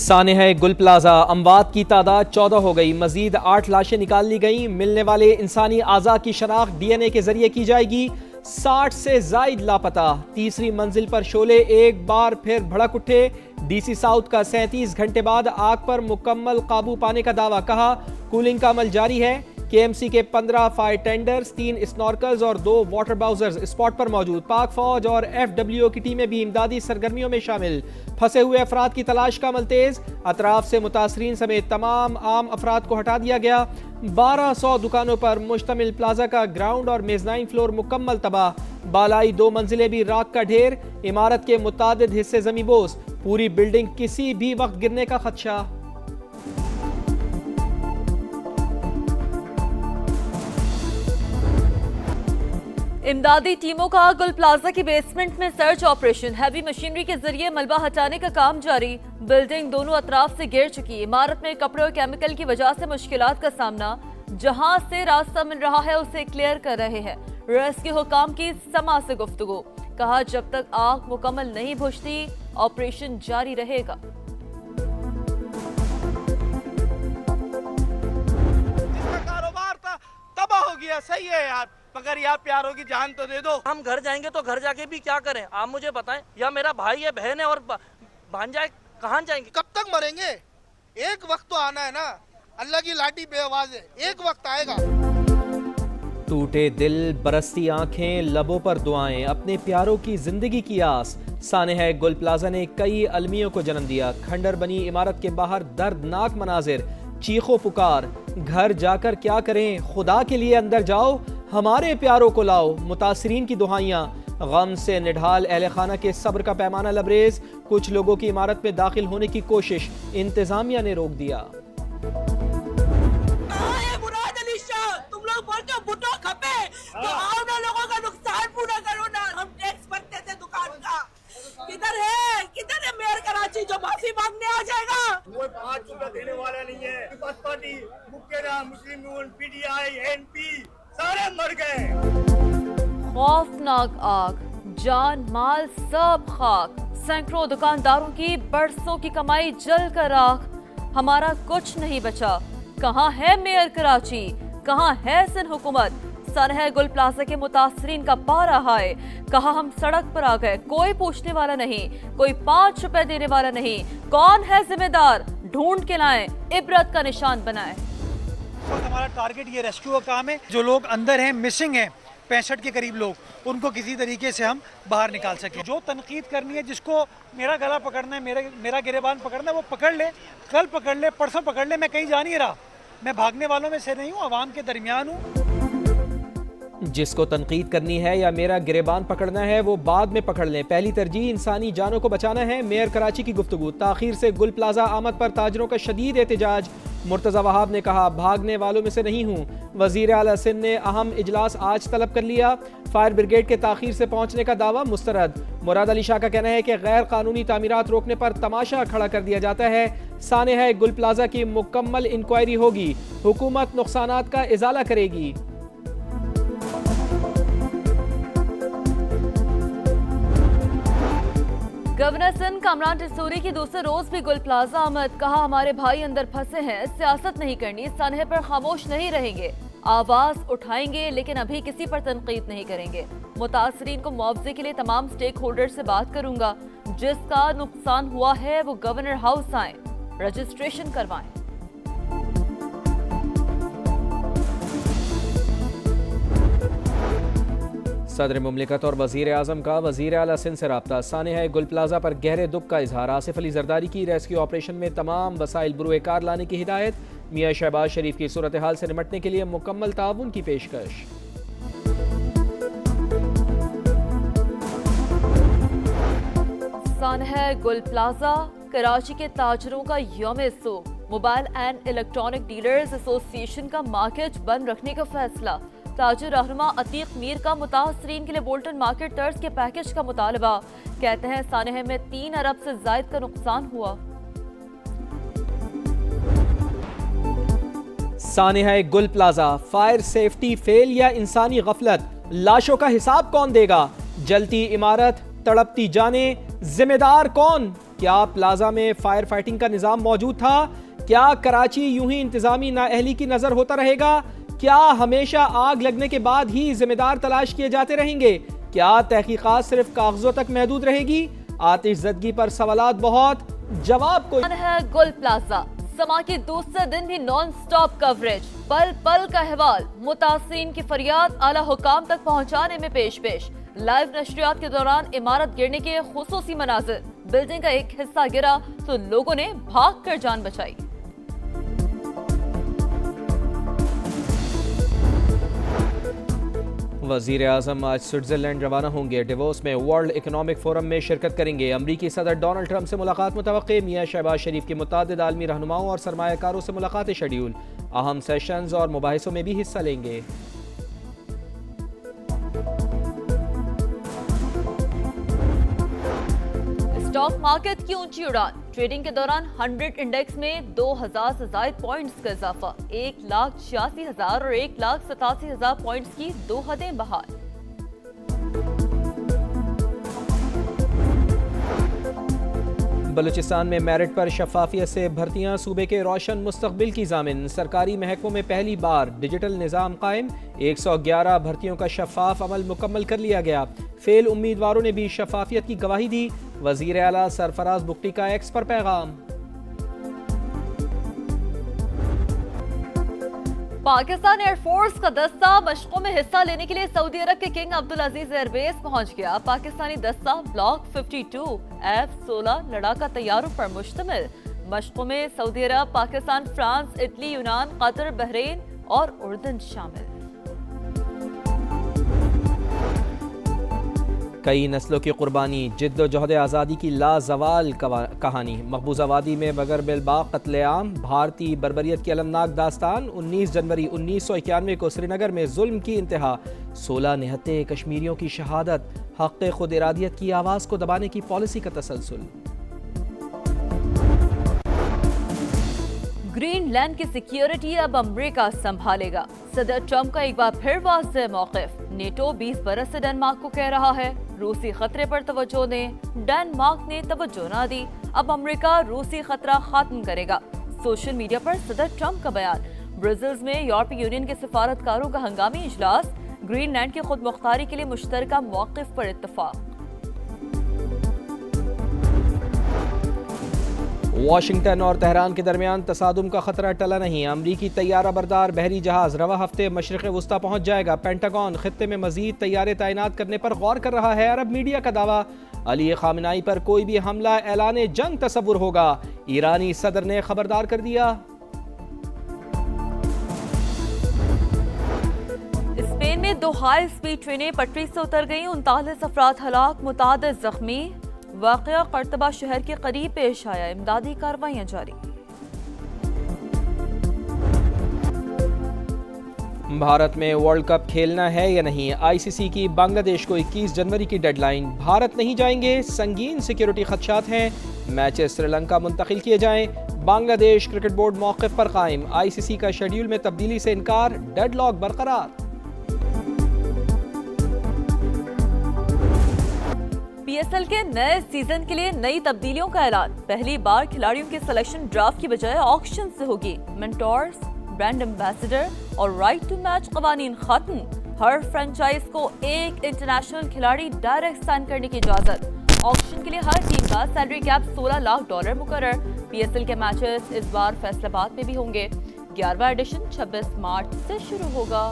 सानेह गुल प्लाजा अमवात की तादाद 14 हो गई। मजीद 8 लाशें निकाल ली गई। मिलने वाले इंसानी आज़ा की शनाख्त DNA के जरिए की जाएगी। 60 से जायद लापता। तीसरी मंजिल पर शोले एक बार फिर भड़क उठे। DC साउथ का 37 घंटे बाद आग पर मुकम्मल काबू पाने का दावा। कहा कूलिंग का अमल जारी है। KMC के 15 फायर टेंडर्स, 3 स्नॉर्कल्स और 2 वाटर बाउजर्स स्पॉट पर मौजूद। पाक फौज और FWO की टीमें भी इमदादी सरगर्मियों में शामिल। फंसे हुए अफराद की तलाश का अमल तेज। अतराफ से मुतासरीन समेत तमाम आम अफराद को हटा दिया गया। 1200 दुकानों पर मुश्तमिल प्लाजा का ग्राउंड और मेजनाइन फ्लोर मुकम्मल तबाह। बालाई 2 मंजिलें भी राख का ढेर। इमारत के मुतादिद हिस्से जमीबोस। पूरी बिल्डिंग किसी भी वक्त गिरने का खदशा। इमदादी टीमों का गुल प्लाजा की बेसमेंट में सर्च ऑपरेशन। हैवी मशीनरी के जरिए मलबा हटाने का काम जारी। बिल्डिंग दोनों अतराफ से गिर चुकी। इमारत में कपड़े और केमिकल की वजह से मुश्किलात का सामना। जहां से रास्ता मिल रहा है उसे क्लियर कर रहे हैं। रेस्क्यू हुकाम की समा से गुफ्तगू। कहा जब तक आग मुकम्मल नहीं बुझती ऑपरेशन जारी रहेगा। कारोबार था तबाह हो गया। सही है यार, मगर यार प्यारों की जान तो दे दो। हम घर जाएंगे तो घर जाके भी क्या करें आप मुझे बताएं। या मेरा भाई है, बहन है और भांजा है, कहाँ जाएंगे? कब तक मरेंगे? एक वक्त तो आना है ना। अल्लाह की लाठी बेआवाज है, एक वक्त आएगा। टूटे दिल, बरसती आंखें, लबों पर दुआएं, अपने प्यारों की जिंदगी की आस। सानेह गुल प्लाजा ने कई अलमियों को जन्म दिया। खंडर बनी इमारत के बाहर दर्दनाक मनाजिर। चीखो पुकार, घर जाकर क्या करें, खुदा के लिए अंदर जाओ, हमारे प्यारों को लाओ। मुतासरीन की दुहाइयां। गम से निढाल अहले खाना के सब्र का पैमाना लबरेज। कुछ लोगों की इमारत में दाखिल होने की कोशिश इंतजामिया ने रोक दिया। तुम लोग बोलते हो बुटो खपे तो आओ ना, लोगों का नुकसान पूरा करो ना। हम टैक्स भरते थे दुकान का। किधर है मेयर कराची जो माफी मांगने आ जाएगा? कोई 5 रुपया देने वाला नहीं है। पीपल्स पार्टी, मुक्केरा, मुस्लिम यूनियन, PTI, NP सारे मर गए। खौफनाक आग, जान माल सब खाक। सैकड़ों दुकानदारों की बरसों की कमाई जल कर राख। हमारा कुछ नहीं बचा। कहाँ है मेयर कराची, कहाँ है सिंध हुकूमत? सानेह गुल प्लाजा के मुतासरीन का पारा हाय। कहा हम सड़क पर आ गए, कोई पूछने वाला नहीं, कोई 5 रुपए देने वाला नहीं। कौन है जिम्मेदार? ढूंढ के लाएं, इबरत का निशान बनाएं। हमारा टारगेट ये रेस्क्यू का काम है। जो लोग अंदर हैं, मिसिंग हैं 65 के करीब लोग, उनको किसी तरीके से हम बाहर निकाल सकें। जो तनकीद करनी है, जिसको मेरा गला पकड़ना है, मेरा गिरेबान पकड़ना है, वो पकड़ ले। कल पकड़ ले, परसों पकड़ ले। मैं कहीं जा नहीं रहा। मैं भागने वालों में से नहीं हूँ, आवाम के दरमियान हूँ। जिसको तनकीद करनी है या मेरा गिरेबान पकड़ना है वो बाद में पकड़ लें। पहली तरजीह इंसानी जानों को बचाना है। मेयर कराची की गुफ्तगू। ताखीर से गुल प्लाजा आमद पर ताजरों का शदीद एहतजाज। मुर्तज़ा वहाब ने कहा भागने वालों में से नहीं हूँ। वज़ीर आला सिंध ने अहम इजलास आज तलब कर लिया। फायर ब्रिगेड के ताखीर से पहुँचने का दावा मुस्तरद। मुराद अली शाह का कहना है कि गैर कानूनी तामीरात रोकने पर तमाशा खड़ा कर दिया जाता है। सानेह गुल प्लाजा की मुकम्मल इंक्वायरी होगी। हुकूमत नुकसानात का इजाला करेगी। गवर्नर सिंध कामरान टिसूरी की दूसरे रोज भी गुल प्लाजा आमद। कहा हमारे भाई अंदर फंसे हैं, सियासत नहीं करनी, सानेह पर खामोश नहीं रहेंगे, आवाज उठाएंगे लेकिन अभी किसी पर तनकीद नहीं करेंगे। मुतासरीन को मुआवजे के लिए तमाम स्टेक होल्डर से बात करूंगा। जिसका नुकसान हुआ है वो गवर्नर हाउस आए, रजिस्ट्रेशन करवाएं। सदर मुमलिकत और वज़ीर आज़म का वज़ीर आला सिंध से रब्ता। सानेह गुल प्लाजा पर गहरे दुख का इजहार। आसिफ अली जरदारी की रेस्क्यू ऑपरेशन में तमाम वसाइल बुरुए कार लाने की हिदायत। मियां शहबाज शरीफ की सूरत हाल से निमटने के लिए मुकम्मल ताउन की पेशकश। सानेह गुल प्लाजा कराची के ताजरों का यौम सूख। Mobile and electronic dealers association का मार्केट बंद रखने का फैसला। ताजिर रहनुमा अतीक मीर का मुतासरीन के लिए बोल्टन मार्केट तर्ज के पैकेज का मुतालबा। कहते हैं सानेह में 3 अरब से जायद का नुकसान हुआ। सानेह गुल प्लाजा, फायर सेफ्टी फेल या इंसानी गफलत? लाशों का हिसाब कौन देगा? जलती इमारत, तड़पती जाने, जिम्मेदार कौन? क्या प्लाजा में फायर फाइटिंग का निजाम मौजूद था? क्या कराची यूं ही इंतजामी नाअहली की नजर होता रहेगा? क्या हमेशा आग लगने के बाद ही जिम्मेदार तलाश किए जाते रहेंगे? क्या तहकीकात सिर्फ कागजों तक महदूद रहेगी? आतिशज़दगी पर सवालात बहुत, जवाब कोई है। गुल प्लाजा समा के दूसरे दिन भी नॉन स्टॉप कवरेज, पल पल का अहवाल, मुतासिरीन की फरियाद आला हुकाम तक पहुंचाने में पेश लाइव नशरियात के दौरान इमारत गिरने के खुसूसी मनाजिर, बिल्डिंग का एक हिस्सा गिरा तो लोगों ने भाग कर जान बचाई। वजीर आजम आज स्विट्जरलैंड रवाना होंगे। डिवोर्स में वर्ल्ड इकोनॉमिक फोरम में शिरकत करेंगे। अमरीकी सदर डोनाल्ड ट्रंप से मुलाकात मुतवक्के। मियां शहबाज शरीफ की मुतअद्दिद आलमी रहनुमाओं और सरमायाकारों से मुलाकातें शेड्यूल। अहम सेशंस और मुबाहिसों में भी हिस्सा लेंगे। स्टॉक मार्केट की ऊंची उड़ान, ट्रेडिंग के दौरान 100 इंडेक्स में 2000 से ज्यादा पॉइंट्स का इजाफा, 1,86,000 और 1,87,000 पॉइंट्स की दो हदें बहाल। बलूचिस्तान में मेरिट पर शफाफियत से भर्तियां, सूबे के रोशन मुस्तकबिल की जामिन। सरकारी महकमों में पहली बार डिजिटल निज़ाम कायम। 111 भर्तियों का शफाफ अमल मुकम्मल कर लिया गया। फेल उम्मीदवारों ने भी शफाफियत की गवाही दी। वजीर आला सरफराज बुख्ती का एक्स पर पैगाम। पाकिस्तान एयरफोर्स का दस्ता मशकों में हिस्सा लेने के लिए सऊदी अरब के किंग अब्दुल अजीज एयरबेस पहुंच गया। पाकिस्तानी दस्ता ब्लॉक 52 F-16 लड़ाका तैयारों पर मुश्तमिल। मशकों में सऊदी अरब, पाकिस्तान, फ्रांस, इटली, यूनान, कतर, बहरीन और उर्दन शामिल। कई नस्लों की कुर्बानी, जिद्दोजहद आज़ादी की लाजवाल कहानी। मकबूजा वादी में बगर बिलबाग कत्लेआम, भारतीय बर्बरियत की अलमनाक दास्तान। 19 जनवरी 1991 को श्रीनगर में जुल्म की इंतहा। 16 निहत्ते कश्मीरियों की शहादत। हक़ खुद इरादियत की आवाज़ को दबाने की पॉलिसी का तसलसल। ग्रीनलैंड की सिक्योरिटी अब अमेरिका संभालेगा। सदर ट्रंप का एक बार फिर वाज़ेह मौक़िफ़। नेटो 20 बरस से डेनमार्क को कह रहा है रूसी खतरे पर तवज्जो दें। डेनमार्क ने तवज्जो ना दी। अब अमेरिका रूसी खतरा खत्म करेगा। सोशल मीडिया पर सदर ट्रंप का बयान। ब्रसेल्स में यूरोपीय यूनियन के सिफारतकारों का हंगामी इजलास। ग्रीनलैंड की खुद मुख्तारी के लिए मुश्तरका मौक़िफ़ पर इत्तफाक। वाशिंगटन और तेहरान के दरमियान तसादुम का खतरा टला नहीं। अमरीकी तैयारा बरदार बहरी जहाज रवा हफ्ते मशरिक़ वुस्ता पहुंच जाएगा। पेंटागन खित्ते में मजीद तैयारे तैनात करने पर गौर कर रहा है। अरब मीडिया का दावा, अली खामेनी पर कोई भी हमला ऐलान जंग तस्वुर होगा। ईरानी सदर ने खबरदार कर दिया। स्पेन में 2 हाई स्पीड ट्रेनें पटरी से उतर गईं। 39 अफराद हलाक, मुतादिद जख्मी। वाक़या कर्तबा शहर के करीब पेश आया। इमदादी कार्रवाइयां जारी। भारत में वर्ल्ड कप खेलना है या नहीं? आईसीसी की बांग्लादेश को 21 जनवरी की डेडलाइन। भारत नहीं जाएंगे, संगीन सिक्योरिटी खदशात हैं। मैचेस श्रीलंका मुंतकिल किए जाएं। बांग्लादेश क्रिकेट बोर्ड मौक़िफ़ पर कायम। आईसीसी का शेड्यूल में तब्दीली से इनकार। डेडलॉक बरकरार। पीएसएल के नए सीजन के लिए नई तब्दीलियों का ऐलान। पहली बार खिलाड़ियों की सिलेक्शन ड्राफ्ट की बजाय ऑक्शन से होगी। मेंटोर्स, ब्रांड एम्बेसडर और राइट टू मैच कवानीन खत्म। हर फ्रेंचाइज को एक इंटरनेशनल खिलाड़ी डायरेक्ट साइन करने की इजाजत। ऑक्शन के लिए हर टीम का सैलरी कैप $16 लाख मुकर्रर। पीएसएल के मैचेस इस बार फैसलाबाद में भी होंगे। 11वां एडिशन 26 मार्च से शुरू होगा।